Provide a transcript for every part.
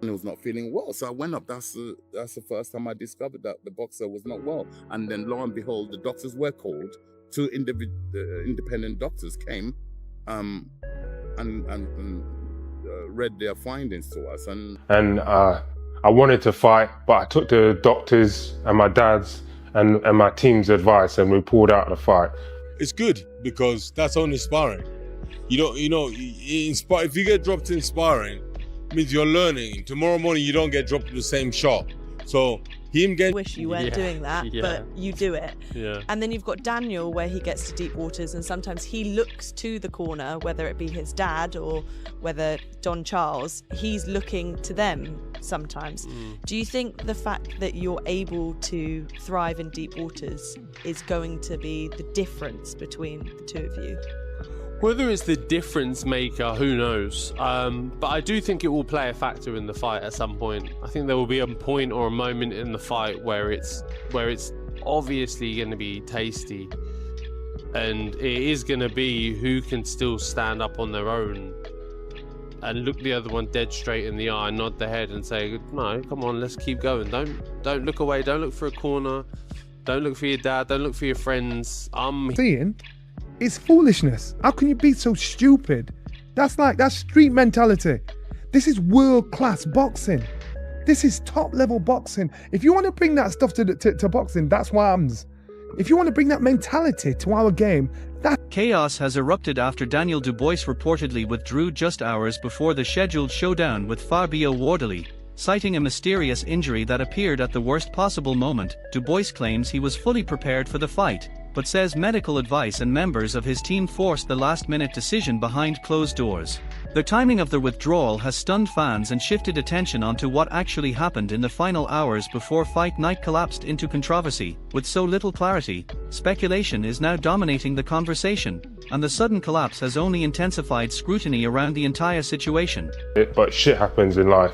He was not feeling well, so I went up. That's the first time I discovered that the boxer was not well. And then lo and behold, the doctors were called. Two independent doctors came and read their findings to us. And I wanted to fight, but I took the doctors and my dad's and my team's advice, and we pulled out the fight. It's good because that's only sparring. If you get dropped in sparring, it means you're learning. Tomorrow morning you don't get dropped in the same shot. So him getting... Wish you weren't doing that, but you do it. Yeah. And then you've got Daniel, where he gets to deep waters, and sometimes he looks to the corner, whether it be his dad or whether Don Charles, he's looking to them sometimes. Do you think the fact that you're able to thrive in deep waters is going to be the difference between the two of you? Whether it's the difference maker, who knows? But I do think it will play a factor in the fight at some point. I think there will be a point or a moment in the fight where it's obviously going to be tasty, and it is going to be who can still stand up on their own and look the other one dead straight in the eye, nod the head, and say, "No, come on, let's keep going. Don't look away. Don't look for a corner. Don't look for your dad. Don't look for your friends." Seeing. It's foolishness. How can you be so stupid? That's street mentality. This is world-class boxing. This is top-level boxing. If you want to bring that stuff to boxing, that's what happens. If you want to bring that mentality to our game, Chaos has erupted after Daniel Dubois reportedly withdrew just hours before the scheduled showdown with Fabio Wardley. Citing a mysterious injury that appeared at the worst possible moment, Dubois claims he was fully prepared for the fight, but says medical advice and members of his team forced the last-minute decision behind closed doors. The timing of the withdrawal has stunned fans and shifted attention onto what actually happened in the final hours before fight night collapsed into controversy. With so little clarity, speculation is now dominating the conversation, and the sudden collapse has only intensified scrutiny around the entire situation. But shit happens in life.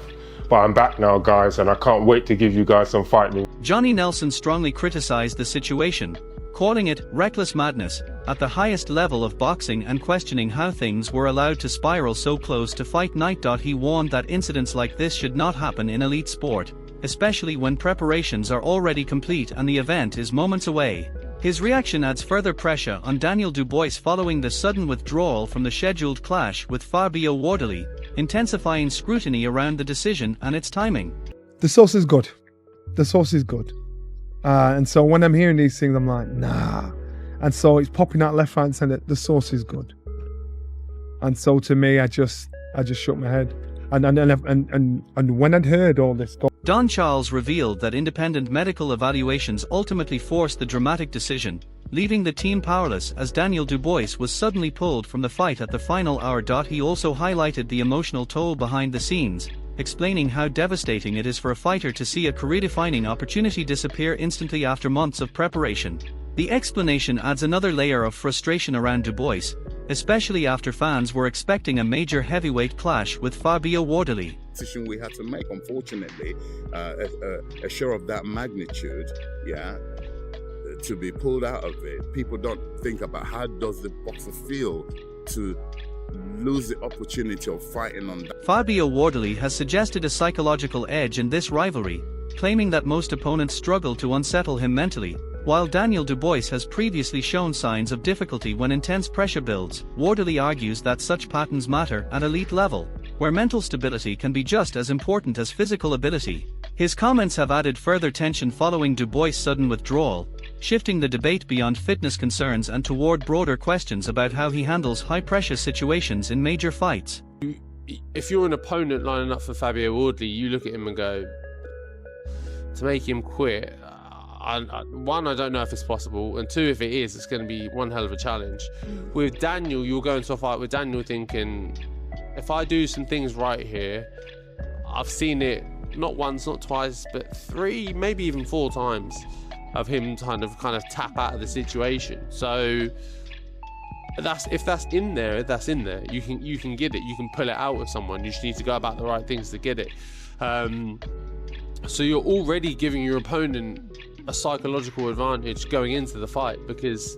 But I'm back now, guys, and I can't wait to give you guys some fight news. Johnny Nelson strongly criticized the situation, calling it reckless madness at the highest level of boxing and questioning how things were allowed to spiral so close to fight night. He warned that incidents like this should not happen in elite sport, especially when preparations are already complete and the event is moments away. His reaction adds further pressure on Daniel Dubois following the sudden withdrawal from the scheduled clash with Fabio Wardley, intensifying scrutiny around the decision and its timing. the sauce is good. The sauce is good. And so when I'm hearing these things, I'm like, nah. And so it's popping out left, right, and centre. The sauce is good. And so to me, I just shook my head. And when I'd heard all this stuff, Don Charles revealed that independent medical evaluations ultimately forced the dramatic decision, leaving the team powerless as Daniel Dubois was suddenly pulled from the fight at the final hour. He also highlighted the emotional toll behind the scenes, explaining how devastating it is for a fighter to see a career-defining opportunity disappear instantly after months of preparation. The explanation adds another layer of frustration around Dubois, especially after fans were expecting a major heavyweight clash with Fabio Wardley. Decision we had to make, unfortunately, a show of that magnitude, to be pulled out of it. People don't think about how does the boxer feel to lose the opportunity of fighting on that. Fabio Wardley has suggested a psychological edge in this rivalry, claiming that most opponents struggle to unsettle him mentally, while Daniel Dubois has previously shown signs of difficulty when intense pressure builds. Wardley argues that such patterns matter at elite level, where mental stability can be just as important as physical ability. His comments have added further tension following Dubois' sudden withdrawal, shifting the debate beyond fitness concerns and toward broader questions about how he handles high-pressure situations in major fights. If you're an opponent lining up for Fabio Wardley, you look at him and go, to make him quit, one, I don't know if it's possible, and two, if it is, it's going to be one hell of a challenge. With Daniel, you'll go into a fight with Daniel thinking, if I do some things right here, I've seen it not once, not twice, but 3, maybe even 4 times of him kind of tap out of the situation. So if that's in there, that's in there. You can get it, you can pull it out of someone. You just need to go about the right things to get it. So you're already giving your opponent a psychological advantage going into the fight, because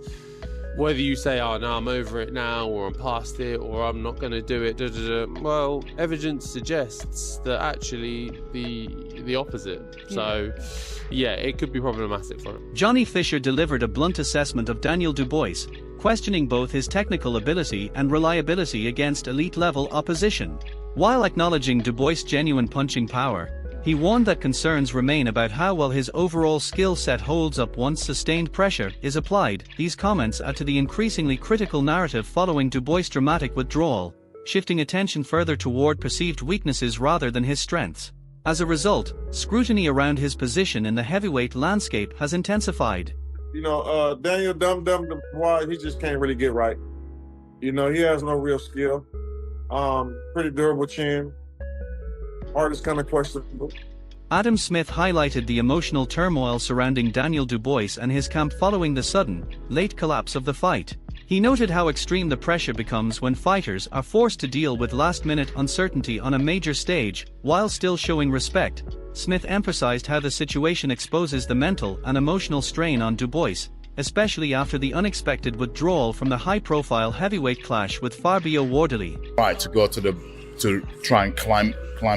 Whether you say, oh, no, I'm over it now, or I'm past it, or I'm not going to do it, well, evidence suggests that actually the opposite. So, yeah, it could be problematic for him. Johnny Fisher delivered a blunt assessment of Daniel Dubois, questioning both his technical ability and reliability against elite-level opposition. While acknowledging Dubois' genuine punching power, he warned that concerns remain about how well his overall skill set holds up once sustained pressure is applied. These comments add to the increasingly critical narrative following Dubois' dramatic withdrawal, shifting attention further toward perceived weaknesses rather than his strengths. As a result, scrutiny around his position in the heavyweight landscape has intensified. You know, Daniel Dubois, he just can't really get right. You know, he has no real skill. Pretty durable chin. Art is kind of questionable. Adam Smith highlighted the emotional turmoil surrounding Daniel Dubois and his camp following the sudden, late collapse of the fight. He noted how extreme the pressure becomes when fighters are forced to deal with last-minute uncertainty on a major stage, while still showing respect. Smith emphasized how the situation exposes the mental and emotional strain on Dubois, especially after the unexpected withdrawal from the high-profile heavyweight clash with Fabio Wardley. Right, to go to try and climb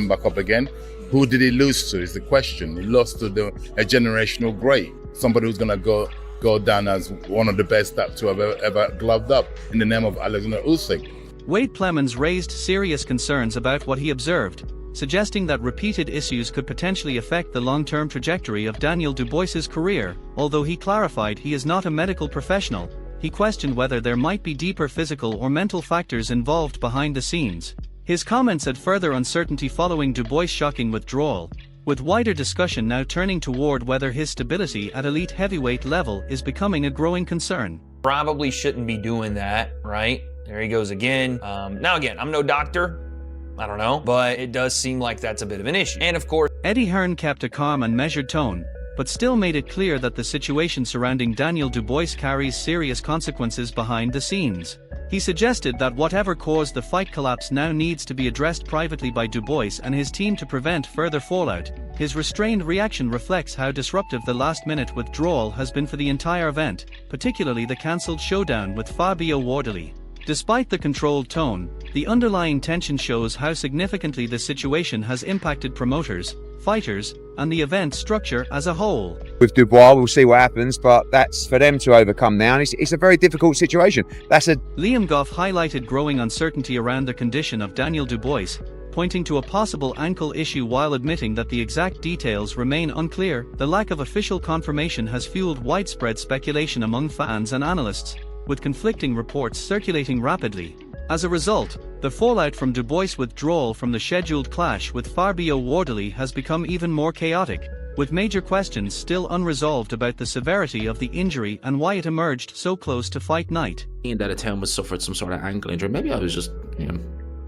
back up again. Who did he lose to is the question. He lost to a generational great, somebody who's going to go down as one of the best to have ever gloved up in the name of Alexander Usyk. Wade Plemons raised serious concerns about what he observed, suggesting that repeated issues could potentially affect the long-term trajectory of Daniel Dubois' career. Although he clarified he is not a medical professional, he questioned whether there might be deeper physical or mental factors involved behind the scenes. His comments add further uncertainty following Dubois' shocking withdrawal, with wider discussion now turning toward whether his stability at elite heavyweight level is becoming a growing concern. Probably shouldn't be doing that, right? There he goes again. Now again, I'm no doctor, I don't know, but it does seem like that's a bit of an issue. And of course, Eddie Hearn kept a calm and measured tone, but still made it clear that the situation surrounding Daniel Dubois carries serious consequences behind the scenes. He suggested that whatever caused the fight collapse now needs to be addressed privately by Dubois and his team to prevent further fallout. His restrained reaction reflects how disruptive the last-minute withdrawal has been for the entire event, particularly the cancelled showdown with Fabio Wardley. Despite the controlled tone, the underlying tension shows how significantly the situation has impacted promoters, fighters, and the event structure as a whole. With Dubois, we'll see what happens, but that's for them to overcome now, and it's a very difficult situation. Liam Goff highlighted growing uncertainty around the condition of Daniel Dubois, pointing to a possible ankle issue while admitting that the exact details remain unclear. The lack of official confirmation has fueled widespread speculation among fans and analysts, with conflicting reports circulating rapidly. As a result, the fallout from Dubois' withdrawal from the scheduled clash with Fabio Wardley has become even more chaotic, with major questions still unresolved about the severity of the injury and why it emerged so close to fight night. That Atomo suffered some sort of ankle injury. Maybe I was just,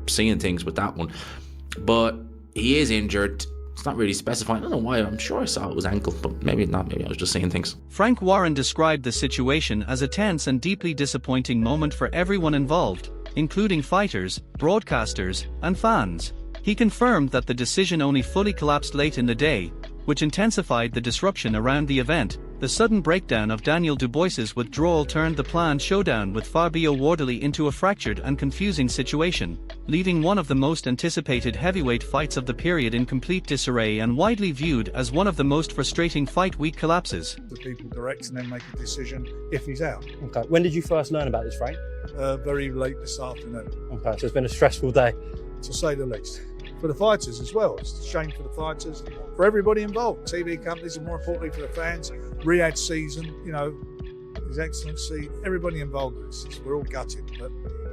seeing things with that one. But he is injured. It's not really specified. I don't know why. I'm sure I saw it was ankle, but maybe not. Maybe I was just seeing things. Frank Warren described the situation as a tense and deeply disappointing moment for everyone involved, including fighters, broadcasters, and fans. He confirmed that the decision only fully collapsed late in the day, which intensified the disruption around the event. The sudden breakdown of Daniel Dubois' withdrawal turned the planned showdown with Fabio Wardley into a fractured and confusing situation, leaving one of the most anticipated heavyweight fights of the period in complete disarray and widely viewed as one of the most frustrating fight week collapses. The people direct and then make a decision if he's out. Okay. When did you first learn about this fight? Very late this afternoon. Okay, so it's been a stressful day. To say the least. For the fighters as well. It's a shame for the fighters, for everybody involved. TV companies, and more importantly for the fans. Riyadh season, His Excellency, everybody involved in this. We're all gutted, but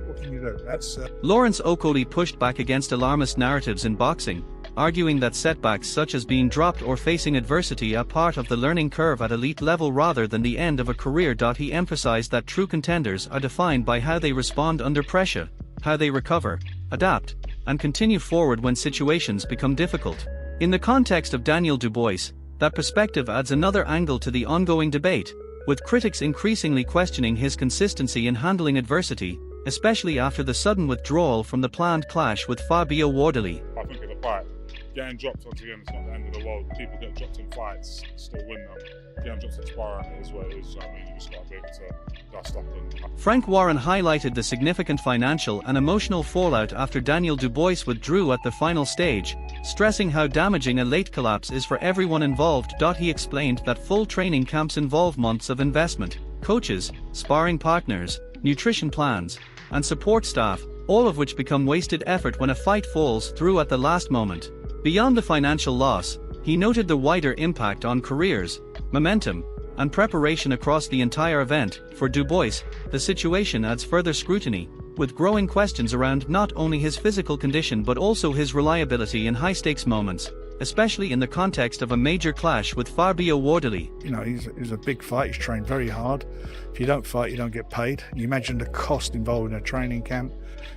what can you do? That's Lawrence Okolie pushed back against alarmist narratives in boxing, arguing that setbacks such as being dropped or facing adversity are part of the learning curve at elite level rather than the end of a career. He emphasized that true contenders are defined by how they respond under pressure, how they recover, adapt, and continue forward when situations become difficult. In the context of Daniel Dubois, that perspective adds another angle to the ongoing debate, with critics increasingly questioning his consistency in handling adversity, especially after the sudden withdrawal from the planned clash with Fabio Wardley. I think it's a fight getting dropped once again, it's not the end of the world. People get dropped in fights, still win them. Getting dropped in sparring is what it is. I mean, you just got to be able to dust up and. Frank Warren highlighted the significant financial and emotional fallout after Daniel Dubois withdrew at the final stage, stressing how damaging a late collapse is for everyone involved. He explained that full training camps involve months of investment, coaches, sparring partners, nutrition plans, and support staff, all of which become wasted effort when a fight falls through at the last moment. Beyond the financial loss, he noted the wider impact on careers, momentum, and preparation across the entire event. For Dubois, the situation adds further scrutiny, with growing questions around not only his physical condition but also his reliability in high-stakes moments, especially in the context of a major clash with Fabio Wardley. You know, he's a big fight, he's trained very hard. If you don't fight, you don't get paid. You imagine the cost involved in a training camp,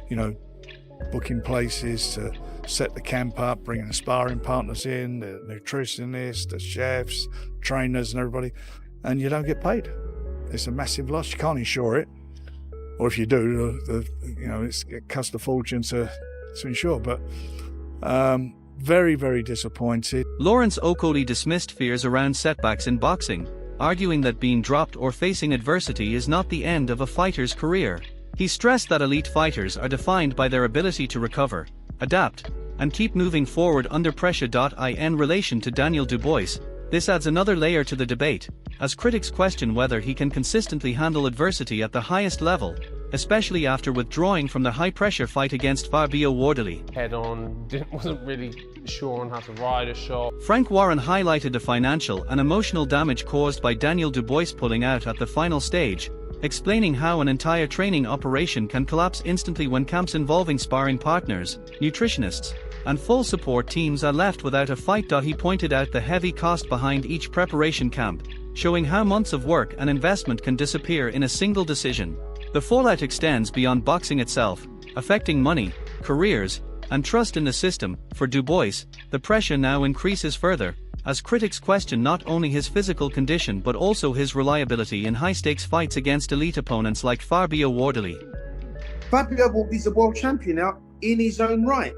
you know, booking places to set the camp up, bringing the sparring partners in, the nutritionists, the chefs, trainers and everybody, and you don't get paid. It's a massive loss. You can't insure it, or if you do, you know, it costs a fortune to insure. But very, very disappointed. Lawrence Okolie dismissed fears around setbacks in boxing, arguing that being dropped or facing adversity is not the end of a fighter's career. He stressed that elite fighters are defined by their ability to recover, adapt, and keep moving forward under pressure. In relation to Daniel Dubois, this adds another layer to the debate, as critics question whether he can consistently handle adversity at the highest level, especially after withdrawing from the high-pressure fight against Fabio Wardley. Head on, wasn't really sure on how to ride a shot. Frank Warren highlighted the financial and emotional damage caused by Daniel Dubois pulling out at the final stage, explaining how an entire training operation can collapse instantly when camps involving sparring partners, nutritionists, and full support teams are left without a fight. He pointed out the heavy cost behind each preparation camp, showing how months of work and investment can disappear in a single decision. The fallout extends beyond boxing itself, affecting money, careers, and trust in the system. For Dubois, the pressure now increases further, as critics question not only his physical condition but also his reliability in high-stakes fights against elite opponents like Fabio Wardley. Fabio Wardley's a world champion now in his own right.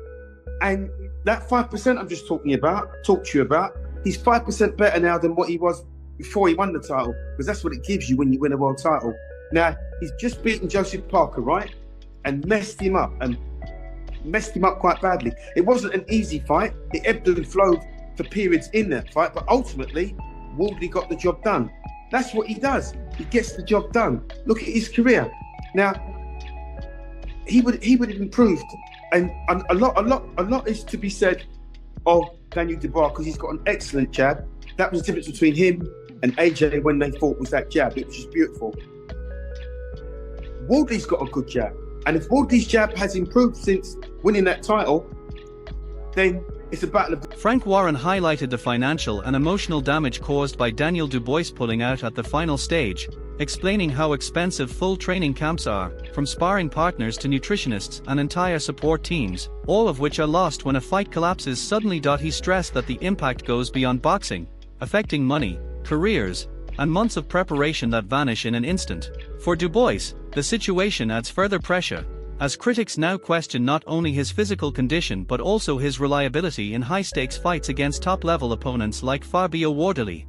And that 5% I'm just talked to you about, he's 5% better now than what he was before he won the title, because that's what it gives you when you win a world title. Now, he's just beaten Joseph Parker, right? And messed him up quite badly. It wasn't an easy fight. It ebbed and flowed for periods in that fight, but ultimately, Wardley got the job done. That's what he does. He gets the job done. Look at his career. Now, he would have improved, and a lot is to be said of Daniel Dubois, because he's got an excellent jab. That was the difference between him and AJ when they fought, was that jab. It was just beautiful. Wardley's got a good jab, and if Wardley's jab has improved since winning that title, then it's a battle of... Frank Warren highlighted the financial and emotional damage caused by Daniel Dubois pulling out at the final stage, explaining how expensive full training camps are, from sparring partners to nutritionists and entire support teams, all of which are lost when a fight collapses suddenly. He stressed that the impact goes beyond boxing, affecting money, careers, and months of preparation that vanish in an instant. For Dubois, the situation adds further pressure, as critics now question not only his physical condition but also his reliability in high-stakes fights against top-level opponents like Fabio Wardley.